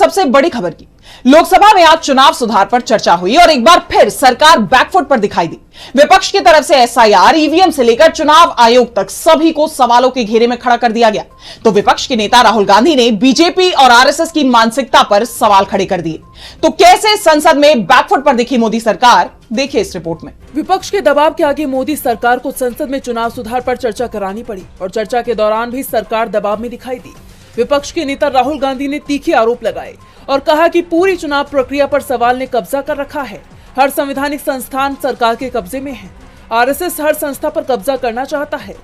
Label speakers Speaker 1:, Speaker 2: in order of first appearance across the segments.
Speaker 1: सबसे बड़ी खबर की। लोकसभा में आज चुनाव सुधार पर चर्चा हुई और एक बार फिर सरकार बैकफुट पर दिखाई दी। विपक्ष की तरफ से एसआईआर, ईवीएम से लेकर चुनाव आयोग तक सभी को सवालों के घेरे में खड़ा कर दिया गया। तो विपक्ष के नेता राहुल गांधी ने बीजेपी और आरएसएस की मानसिकता पर सवाल खड़े कर दिए। तो कैसे संसद में बैकफुट पर दिखी मोदी सरकार, देखिए इस रिपोर्ट में।
Speaker 2: विपक्ष के दबाव के आगे मोदी सरकार को संसद में चुनाव सुधार पर चर्चा करानी पड़ी और चर्चा के दौरान भी सरकार दबाव में दिखाई दी। विपक्ष के नेता राहुल गांधी ने तीखे आरोप लगाए और कहा कि पूरी चुनाव प्रक्रिया पर सवाल ने कब्जा कर रखा है। हर संवैधानिक संस्थान सरकार के कब्जे में है। आरएसएस हर संस्था पर कब्जा करना चाहता है।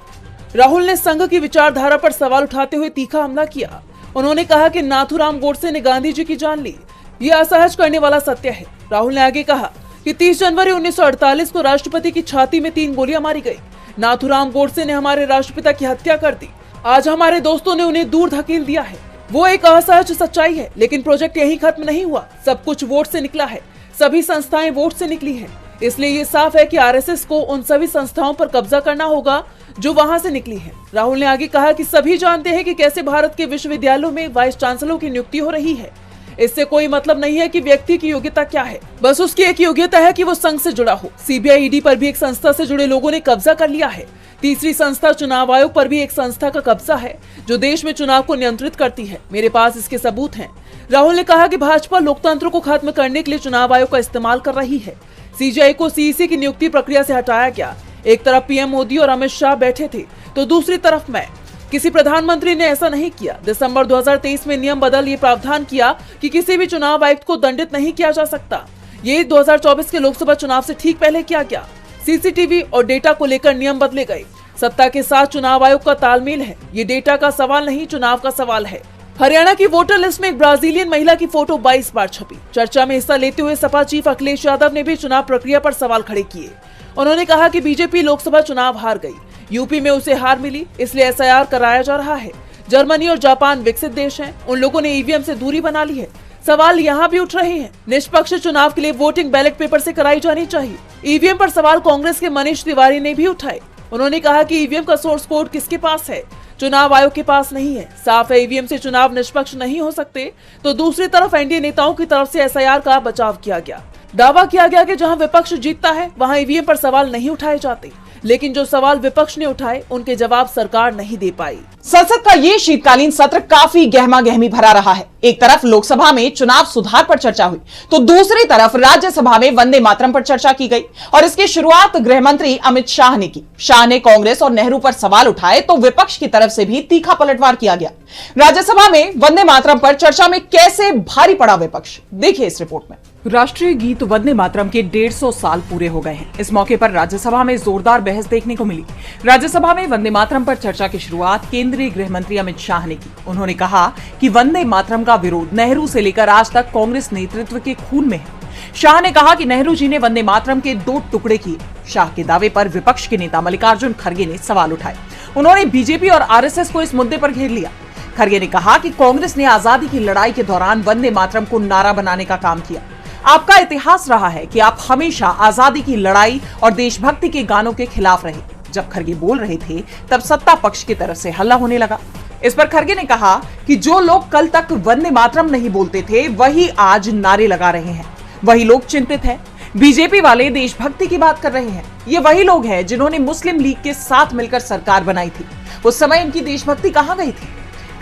Speaker 2: राहुल ने संघ की विचारधारा पर सवाल उठाते हुए तीखा हमला किया। उन्होंने कहा कि नाथूराम गोडसे ने गांधी जी की जान ली, ये असहज करने वाला सत्य है। राहुल ने आगे कहा कि 30 जनवरी 1948 को राष्ट्रपति की छाती में 3 गोलियां मारी गई। नाथूराम गोडसे ने हमारे राष्ट्रपिता की हत्या कर दी। आज हमारे दोस्तों ने उन्हें दूर धकेल दिया है। वो एक असहज सच्चाई है, लेकिन प्रोजेक्ट यहीं खत्म नहीं हुआ। सब कुछ वोट से निकला है। सभी संस्थाएं वोट से निकली हैं। इसलिए ये साफ है कि आरएसएस को उन सभी संस्थाओं पर कब्जा करना होगा जो वहां से निकली है। राहुल ने आगे कहा कि सभी जानते हैं कि कैसे भारत के विश्वविद्यालयों में वाइस चांसलरों की नियुक्ति हो रही है। इससे कोई मतलब नहीं है कि व्यक्ति की योग्यता क्या है, बस उसकी एक योग्यता है कि वो संघ से जुड़ा हो। सीबीआई, ईडी पर भी एक संस्था से जुड़े लोगों ने कब्जा कर लिया है। तीसरी संस्था चुनाव आयोग पर भी एक संस्था का कब्जा है जो देश में चुनाव को नियंत्रित करती है। मेरे पास इसके सबूत हैं। राहुल ने कहा कि भाजपा लोकतंत्र को खत्म करने के लिए चुनाव आयोग का इस्तेमाल कर रही है। सीजेआई को सीईसी की नियुक्ति प्रक्रिया से हटाया गया। एक तरफ पीएम मोदी और अमित शाह बैठे थे तो दूसरी तरफ मैं। किसी प्रधानमंत्री ने ऐसा नहीं किया। दिसंबर 2023 में नियम बदल ये प्रावधान किया कि किसी भी चुनाव आयुक्त को दंडित नहीं किया जा सकता। ये 2024 के लोकसभा चुनाव से ठीक पहले किया गया। सीसीटीवी और डेटा को लेकर नियम बदले गए। सत्ता के साथ चुनाव आयोग का तालमेल है। ये डेटा का सवाल नहीं, चुनाव का सवाल है। हरियाणा की वोटर लिस्ट में एक ब्राजीलियन महिला की फोटो 22 बार छपी। चर्चा में हिस्सा लेते हुए सपा चीफ अखिलेश यादव ने भी चुनाव प्रक्रिया पर सवाल खड़े किए। उन्होंने कहा कि बीजेपी लोकसभा चुनाव हार गई। यूपी में उसे हार मिली, इसलिए एसआईआर कराया जा रहा है। जर्मनी और जापान विकसित देश हैं, उन लोगों ने ईवीएम से दूरी बना ली है। सवाल यहाँ भी उठ रहे हैं। निष्पक्ष चुनाव के लिए वोटिंग बैलेट पेपर से कराई जानी चाहिए। ईवीएम पर सवाल कांग्रेस के मनीष तिवारी ने भी उठाए। उन्होंने कहा कि ईवीएम का सोर्स कोड किसके पास है, चुनाव आयोग के पास नहीं है। साफ है ईवीएम से चुनाव निष्पक्ष नहीं हो सकते। तो दूसरी तरफ एनडीए नेताओं की तरफ से एसआईआर का बचाव किया गया। दावा किया गया कि जहां विपक्ष जीतता है वहां ईवीएम पर सवाल नहीं उठाए जाते, लेकिन जो सवाल विपक्ष ने उठाए उनके जवाब सरकार नहीं दे पाई।
Speaker 1: संसद का ये शीतकालीन सत्र काफी गहमा गहमी भरा रहा है। एक तरफ लोकसभा में चुनाव सुधार पर चर्चा हुई तो दूसरी तरफ राज्यसभा में वंदे मातरम पर चर्चा की गई और इसकी शुरुआत गृह मंत्री अमित शाह ने की। शाह ने कांग्रेस और नेहरू पर सवाल उठाए तो विपक्ष की तरफ से भी तीखा पलटवार किया गया। राज्यसभा में वंदे मातरम पर चर्चा में कैसे भारी पड़ा विपक्ष, देखिए इस रिपोर्ट में।
Speaker 3: राष्ट्रीय गीत वंदे मातरम के 150 साल पूरे हो गए हैं। इस मौके पर राज्यसभा में जोरदार बहस देखने को मिली। राज्यसभा में वंदे मातरम पर चर्चा की शुरुआत केंद्रीय गृह मंत्री अमित शाह ने की। उन्होंने कहा कि वंदे मातरम का विरोध नेहरू से लेकर आज तक कांग्रेस नेतृत्व के खून में है। शाह ने कहा कि नेहरू जी ने वंदे मातरम के 2 टुकड़े किए। शाह के दावे पर विपक्ष के नेता मल्लिकार्जुन खड़गे ने सवाल उठाए। उन्होंने बीजेपी और आरएसएस को इस मुद्दे पर घेर लिया। खड़गे ने कहा कि कांग्रेस ने आजादी की लड़ाई के दौरान वंदे मातरम को नारा बनाने का काम किया। आपका इतिहास रहा है कि आप हमेशा आजादी की लड़ाई और देशभक्ति के गानों के खिलाफ रहे। जब खड़गे बोल रहे थे तब सत्ता पक्ष की तरफ से हल्ला होने लगा। इस पर खड़गे ने कहा कि जो लोग कल तक वंदे मातरम नहीं बोलते थे वही आज नारे लगा रहे हैं। वही लोग चिंतित हैं। बीजेपी वाले देशभक्ति की बात कर रहे हैं। ये वही लोग हैं जिन्होंने मुस्लिम लीग के साथ मिलकर सरकार बनाई थी। उस समय इनकी देशभक्ति कहां गई थी?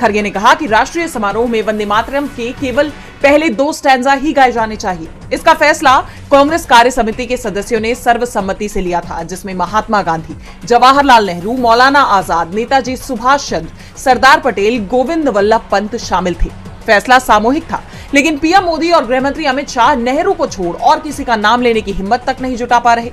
Speaker 3: खड़गे ने कहा कि राष्ट्रीय समारोह में वंदे मातरम के केवल पहले 2 स्टैंजा ही गाए जाने चाहिए। इसका फैसला कांग्रेस कार्य समिति के सदस्यों ने सर्वसम्मति से लिया था, जिसमें महात्मा गांधी, जवाहरलाल नेहरू, मौलाना आजाद, नेताजी सुभाष चंद्र, सरदार पटेल, गोविंद वल्लभ पंत शामिल थे। फैसला सामूहिक था, लेकिन पीएम मोदी और गृह मंत्री अमित शाह नेहरू को छोड़ और किसी का नाम लेने की हिम्मत तक नहीं जुटा पा रहे।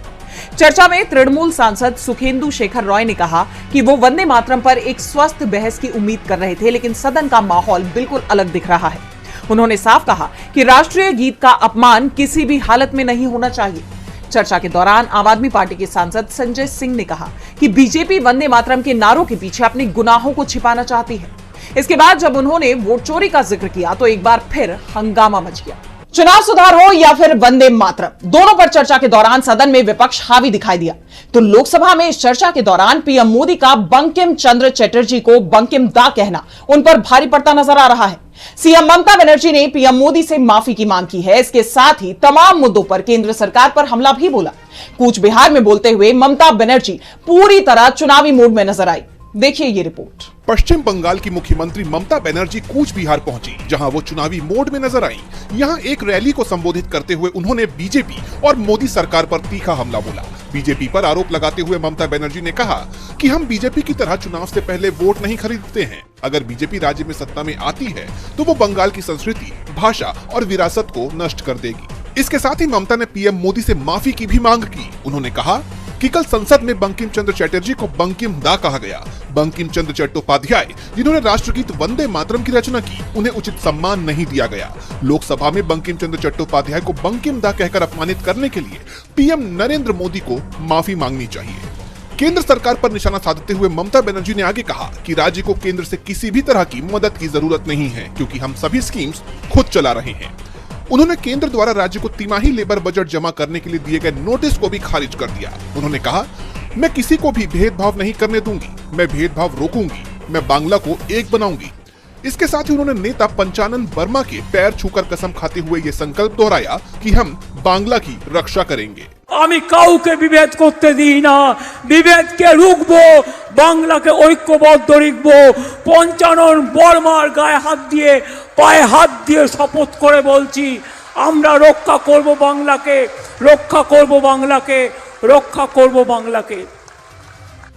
Speaker 3: चर्चा में तृणमूल सांसद सुखेंदु शेखर रॉय ने कहा कि वो वंदे मातरम पर एक स्वस्थ बहस की उम्मीद कर रहे थे, लेकिन सदन का माहौल बिल्कुल अलग दिख रहा है। उन्होंने साफ कहा कि राष्ट्रीय गीत का अपमान किसी भी हालत में नहीं होना चाहिए। चर्चा के दौरान आम आदमी पार्टी के सांसद संजय सिंह ने कहा कि बीजेपी वंदे मातरम के नारों के पीछे अपने गुनाहों को छिपाना चाहती है। इसके बाद जब उन्होंने वोट चोरी का जिक्र किया तो एक बार फिर हंगामा मच गया।
Speaker 1: चुनाव सुधार हो या फिर वंदे मातरम, दोनों पर चर्चा के दौरान सदन में विपक्ष हावी दिखाई दिया। तो लोकसभा में इस चर्चा के दौरान पीएम मोदी का बंकिम चंद्र चटर्जी को बंकिम दा कहना उन पर भारी पड़ता नजर आ रहा है। सीएम ममता बनर्जी ने पीएम मोदी से माफी की मांग की है। इसके साथ ही तमाम मुद्दों पर केंद्र सरकार पर हमला भी बोला। कूच बिहार में बोलते हुए ममता बनर्जी पूरी तरह चुनावी मूड में नजर आई। देखिए ये रिपोर्ट।
Speaker 4: पश्चिम बंगाल की मुख्यमंत्री ममता बनर्जी कूच बिहार पहुंची, जहां वो चुनावी मोड में नजर आई। यहां एक रैली को संबोधित करते हुए उन्होंने बीजेपी और मोदी सरकार पर तीखा हमला बोला। बीजेपी पर आरोप लगाते हुए ममता बनर्जी ने कहा कि हम बीजेपी की तरह चुनाव से पहले वोट नहीं खरीदते हैं। अगर बीजेपी राज्य में सत्ता में आती है तो वो बंगाल की संस्कृति, भाषा और विरासत को नष्ट कर देगी। इसके साथ ही ममता ने पीएम मोदी से माफी की भी मांग की। उन्होंने कहा कि कल संसद में बंकिम चंद्र चटर्जी को बंकिम दा कहा गया। बंकिम चंद्र चट्टोपाध्याय, जिन्होंने राष्ट्रगीत वंदे मातरम की रचना की, उन्हें उचित सम्मान नहीं दिया गया। लोकसभा में बंकिम चंद्र चट्टोपाध्याय को बंकिम दा कहकर अपमानित करने के लिए पीएम नरेंद्र मोदी को माफी मांगनी चाहिए। केंद्र सरकार पर निशाना साधते हुए ममता बनर्जी ने आगे कहा कि राज्य को केंद्र से किसी भी तरह की मदद की जरूरत नहीं है, क्योंकि हम सभी स्कीम्स खुद चला रहे हैं। उन्होंने केंद्र द्वारा राज्य को तिमाही लेबर बजट जमा करने के लिए दिए गए नोटिस को भी खारिज कर दिया। उन्होंने कहा, मैं किसी को भी भेदभाव नहीं करने दूंगी, मैं भेदभाव रोकूंगी, मैं बांग्ला को एक बनाऊंगी। इसके साथ ही उन्होंने नेता पंचानन वर्मा के पैर छूकर कसम खाते हुए ये संकल्प दोहराया कि हम बांग्ला की रक्षा करेंगे।
Speaker 5: আমি কাউকে বিভেদ করতে দিই না, বিভেদকে রুখবো, বাংলাকে ঐক্যবদ্ধ রাখবো। পঞ্চানন বর্মার গায়ে হাত দিয়ে, পায়ে হাত দিয়ে শপথ করে বলছি, আমরা রক্ষা করব বাংলাকে, রক্ষা করব বাংলাকে, রক্ষা করব বাংলাকে।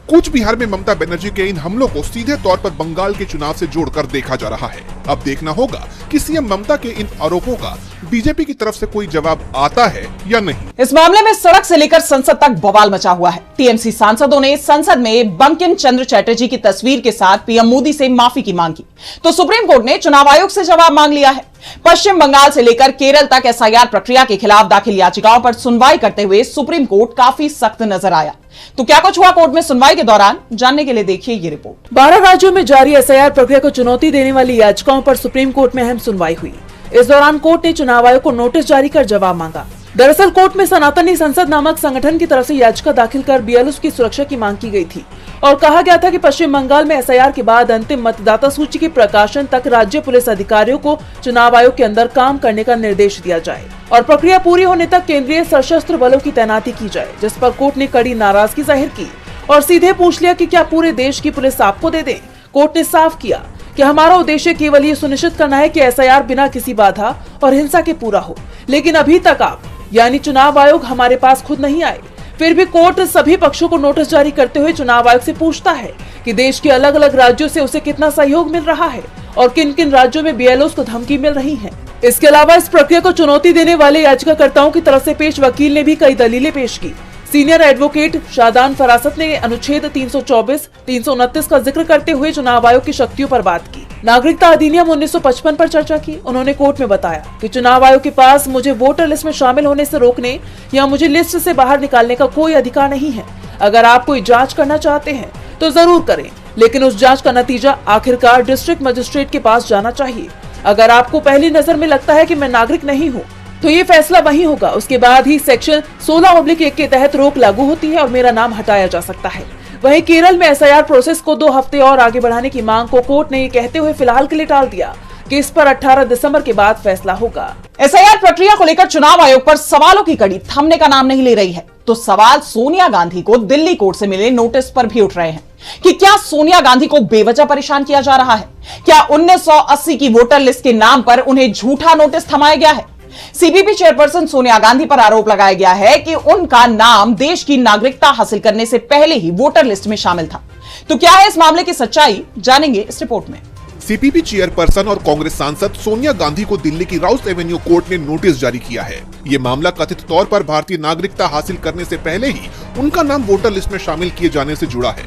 Speaker 4: कूच बिहार में ममता बनर्जी के इन हमलों को सीधे तौर पर बंगाल के चुनाव से जोड़कर देखा जा रहा है। अब देखना होगा कि सीएम ममता के इन आरोपों का बीजेपी की तरफ से कोई जवाब आता है या नहीं।
Speaker 1: इस मामले में सड़क से लेकर संसद तक बवाल मचा हुआ है। टीएमसी सांसदों ने संसद में बंकिम चंद्र चटर्जी की तस्वीर के साथ पीएम मोदी से माफी की मांग की, तो सुप्रीम कोर्ट ने चुनाव आयोग से जवाब मांग लिया है। पश्चिम बंगाल से लेकर केरल तक एसआईआर प्रक्रिया के खिलाफ दाखिल याचिकाओं पर सुनवाई करते हुए सुप्रीम कोर्ट काफी सख्त नजर आया। तो क्या कुछ हुआ कोर्ट में सुनवाई के दौरान, जानने के लिए देखिए ये रिपोर्ट।
Speaker 2: 12 राज्यों में जारी एसआईआर प्रक्रिया को चुनौती देने वाली याचिकाओं पर सुप्रीम कोर्ट में अहम सुनवाई हुई। इस दौरान कोर्ट ने चुनाव आयोग को नोटिस जारी कर जवाब मांगा। दरअसल कोर्ट में सनातनी संसद नामक संगठन की तरफ से याचिका दाखिल कर बीएलओ की सुरक्षा की मांग की गई थी और कहा गया था कि पश्चिम बंगाल में एसआईआर के बाद अंतिम मतदाता सूची के प्रकाशन तक राज्य पुलिस अधिकारियों को चुनाव आयोग के अंदर काम करने का निर्देश दिया जाए और प्रक्रिया पूरी होने तक केंद्रीय सशस्त्र बलों की तैनाती की जाए, जिस पर कोर्ट ने कड़ी नाराजगी जाहिर की और सीधे पूछ लिया कि क्या पूरे देश की पुलिस आपको दे दें। कोर्ट ने साफ किया कि हमारा उद्देश्य केवल ये सुनिश्चित करना है कि एसआईआर बिना किसी बाधा और हिंसा के पूरा हो, लेकिन अभी तक आप यानी चुनाव आयोग हमारे पास खुद नहीं आए। फिर भी कोर्ट सभी पक्षों को नोटिस जारी करते हुए चुनाव आयोग से पूछता है कि देश के अलग अलग राज्यों से उसे कितना सहयोग मिल रहा है और किन किन राज्यों में बीएलओ को धमकी मिल रही है। इसके अलावा इस प्रक्रिया को चुनौती देने वाले याचिकाकर्ताओं की तरफ से पेश वकील ने भी कई दलीलें पेश की। सीनियर एडवोकेट शादान फरासत ने अनुच्छेद 324, 329 का जिक्र करते हुए चुनाव आयोग की शक्तियों पर बात की। नागरिकता अधिनियम 1955 पर चर्चा की। उन्होंने कोर्ट में बताया कि चुनाव आयोग के पास मुझे वोटर लिस्ट में शामिल होने से रोकने या मुझे लिस्ट से बाहर निकालने का कोई अधिकार नहीं है। अगर आप कोई जांच करना चाहते हैं तो जरूर करें, लेकिन उस जांच का नतीजा आखिरकार डिस्ट्रिक्ट मजिस्ट्रेट के पास जाना चाहिए। अगर आपको पहली नजर में लगता है कि मैं नागरिक नहीं हूँ तो ये फैसला वही होगा। उसके बाद ही सेक्शन 16/1 के तहत रोक लागू होती है और मेरा नाम हटाया जा सकता है। वहीं केरल में एसआईआर प्रोसेस को 2 हफ्ते और आगे बढ़ाने की मांग को कोर्ट ने ये कहते हुए फिलहाल के लिए टाल दिया कि इस पर 18 दिसंबर के बाद फैसला होगा।
Speaker 1: एसआईआर प्रक्रिया को लेकर चुनाव आयोग पर सवालों की कड़ी थमने का नाम नहीं ले रही है, तो सवाल सोनिया गांधी को दिल्ली कोर्ट से मिले नोटिस पर भी उठ रहे हैं कि क्या सोनिया गांधी को बेवजह परेशान किया जा रहा है। क्या 1980 की वोटर लिस्ट के नाम पर उन्हें झूठा नोटिस थमाया गया है। सीपीपी चेयरपर्सन सोनिया गांधी पर आरोप लगाया गया है कि उनका नाम देश की नागरिकता हासिल करने से पहले ही वोटर लिस्ट में शामिल था। तो क्या है इस मामले की सच्चाई, जानेंगे इस रिपोर्ट में।
Speaker 4: सीपीपी चेयरपर्सन और कांग्रेस सांसद सोनिया गांधी को दिल्ली की राउस एवेन्यू कोर्ट ने नोटिस जारी किया है। ये मामला कथित तौर पर भारतीय नागरिकता हासिल करने से पहले ही उनका नाम वोटर लिस्ट में शामिल किए जाने से जुड़ा है।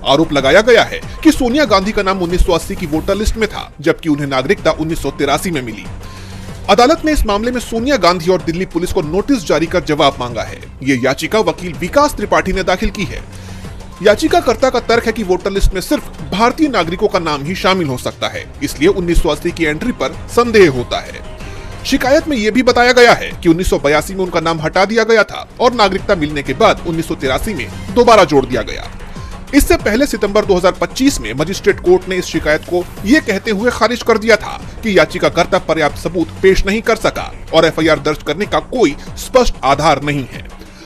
Speaker 4: आरोप लगाया गया है कि सोनिया गांधी का नाम 1980 की वोटर लिस्ट में था, जबकि उन्हें नागरिकता 1983 में मिली। अदालत ने इस मामले में सोनिया गांधी और दिल्ली पुलिस को नोटिस जारी कर जवाब मांगा है। ये याचिका वकील विकास त्रिपाठी ने दाखिल की है। याचिकाकर्ता का तर्क है कि वोटर लिस्ट में सिर्फ भारतीय नागरिकों का नाम ही शामिल हो सकता है, इसलिए 1980 की एंट्री पर संदेह होता है। शिकायत में ये भी बताया गया है कि 1982 में उनका नाम हटा दिया गया था और नागरिकता मिलने के बाद 1983 में दोबारा जोड़ दिया गया। इससे पहले सितंबर 2025 में मजिस्ट्रेट कोर्ट ने इस शिकायत को ये कहते हुए खारिज कर दिया था कि याचिकाकर्ता पर्याप्त सबूत पेश नहीं कर सका और एफआईआर दर्ज करने का कोई स्पष्ट आधार नहीं है।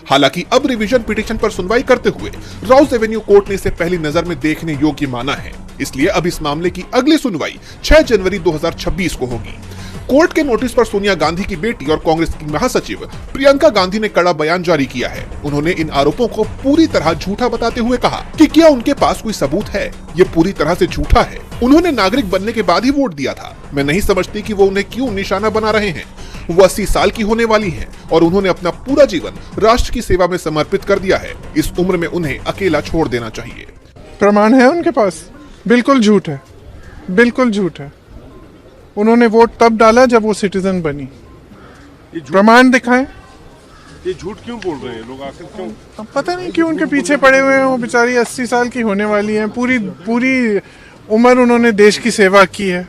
Speaker 4: हालांकि अब रिवीजन पिटीशन पर सुनवाई करते हुए राउज एवेन्यू कोर्ट ने इसे पहली नजर में देखने योग्य माना है, इसलिए अब इस मामले की अगली सुनवाई 6 जनवरी 2026 को होगी। कोर्ट के नोटिस पर सोनिया गांधी की बेटी और कांग्रेस की महासचिव प्रियंका गांधी ने कड़ा बयान जारी किया है। उन्होंने इन आरोपों को पूरी तरह झूठा बताते हुए कहा कि क्या उनके पास कोई सबूत है, ये पूरी तरह से झूठा है। उन्होंने नागरिक बनने के बाद ही वोट दिया था। मैं नहीं समझती कि वो उन्हें क्यों निशाना बना रहे हैं। वो 80 साल की होने वाली हैं और उन्होंने अपना पूरा जीवन राष्ट्र की सेवा में समर्पित कर दिया है। इस उम्र में उन्हें अकेला छोड़ देना चाहिए।
Speaker 6: प्रमाण है उनके पास? बिल्कुल झूठ है, बिल्कुल झूठ है। उन्होंने वोट तब डाला जब वो सिटीजन बनी। प्रमाण दिखाएं।
Speaker 7: ये झूठ क्यों बोल रहे हैं लोग, आखिर क्यों?
Speaker 6: अब पता नहीं क्यों उनके पीछे पड़े हुए हैं। वो बेचारी 80 साल की होने वाली हैं। पूरी उम्र उन्होंने देश की सेवा की है,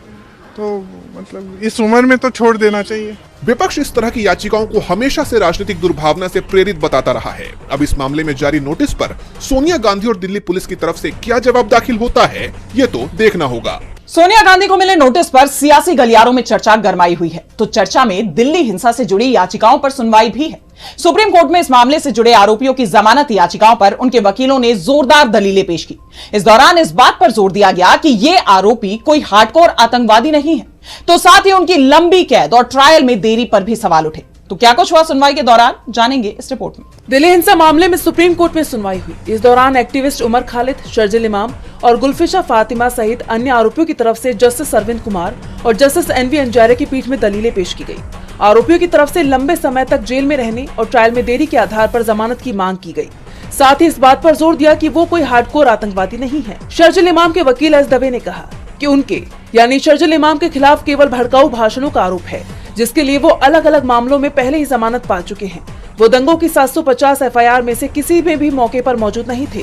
Speaker 6: तो मतलब इस उम्र में तो छोड़ देना चाहिए।
Speaker 4: विपक्ष इस तरह की याचिकाओं को हमेशा से राजनीतिक दुर्भावना से प्रेरित बताता रहा है। अब इस मामले में जारी नोटिस पर सोनिया गांधी और दिल्ली पुलिस की तरफ से क्या जवाब दाखिल होता है, ये तो देखना होगा।
Speaker 1: सोनिया गांधी को मिले नोटिस पर सियासी गलियारों में चर्चा गरमाई हुई है, तो चर्चा में दिल्ली हिंसा से जुड़ी याचिकाओं पर सुनवाई भी है। सुप्रीम कोर्ट में इस मामले से जुड़े आरोपियों की जमानत याचिकाओं पर उनके वकीलों ने जोरदार दलीलें पेश की। इस दौरान इस बात पर जोर दिया गया कि ये आरोपी कोई हार्डकोर आतंकवादी नहीं है, तो साथ ही उनकी लंबी कैद और ट्रायल में देरी पर भी सवाल उठे। तो क्या कुछ हुआ सुनवाई के दौरान, जानेंगे इस रिपोर्ट में।
Speaker 2: दिल्ली हिंसा मामले में सुप्रीम कोर्ट में सुनवाई हुई। इस दौरान एक्टिविस्ट उमर खालिद, शर्जिल इमाम और गुलफिशा फातिमा सहित अन्य आरोपियों की तरफ से जस्टिस अरविंद कुमार और जस्टिस एनवी अंजारे की पीठ में दलीलें पेश की गई। आरोपियों की तरफ से लंबे समय तक जेल में रहने और ट्रायल में देरी के आधार पर जमानत की मांग की गई। साथ ही इस बात पर जोर दिया कि वो कोई हार्डकोर आतंकवादी नहीं है। शर्जिल इमाम के वकील एस दवे ने कहा कि उनके यानी शर्जिल इमाम के खिलाफ केवल भड़काऊ भाषणों का आरोप है, जिसके लिए वो अलग अलग मामलों में पहले ही जमानत पा चुके हैं। वो दंगों की 750 एफआईआर में से किसी में भी मौके पर मौजूद नहीं थे।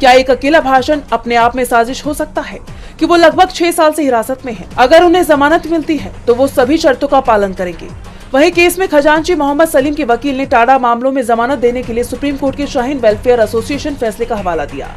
Speaker 2: क्या एक अकेला भाषण अपने आप में साजिश हो सकता है कि वो लगभग 6 साल से हिरासत में हैं। अगर उन्हें जमानत मिलती है तो वो सभी शर्तों का पालन करेंगे। वहीं केस में खजांची मोहम्मद सलीम के वकील ने टाडा मामलों में जमानत देने के लिए सुप्रीम कोर्ट के शाहीन वेलफेयर एसोसिएशन फैसले का हवाला दिया।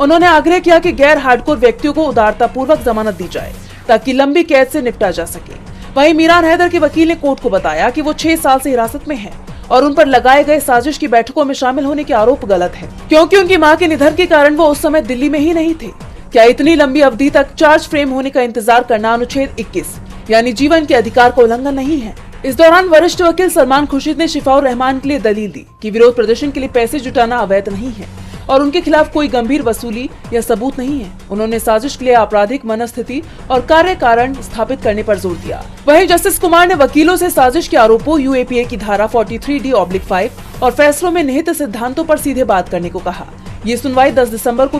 Speaker 2: उन्होंने आग्रह किया कि गैर हार्डकोर व्यक्तियों को उदारता पूर्वक जमानत दी जाए ताकि लंबी कैद से निपटा जा सके। वहीं मीरान हैदर के वकील ने कोर्ट को बताया कि वो 6 साल से हिरासत में हैं और उन पर लगाए गए साजिश की बैठकों में शामिल होने के आरोप गलत है, क्योंकि उनकी मां के निधन के कारण वो उस समय दिल्ली में ही नहीं थे। क्या इतनी लंबी अवधि तक चार्ज फ्रेम होने का इंतजार करना अनुच्छेद 21 यानी जीवन के अधिकार का उल्लंघन नहीं है? इस दौरान वरिष्ठ वकील सलमान खुर्शीद ने शिफाउर रहमान के लिए दलील दी कि विरोध प्रदर्शन के लिए पैसे जुटाना अवैध नहीं है और उनके खिलाफ कोई गंभीर वसूली या सबूत नहीं है। उन्होंने साजिश के लिए आपराधिक मनस्थिति और कार्य कारण स्थापित करने पर जोर दिया। वहीं जस्टिस कुमार ने वकीलों से साजिश के आरोपों, यूएपीए की धारा 43D/5 और फैसलों में निहित सिद्धांतों पर सीधे बात करने को कहा। ये सुनवाई 10 दिसंबर को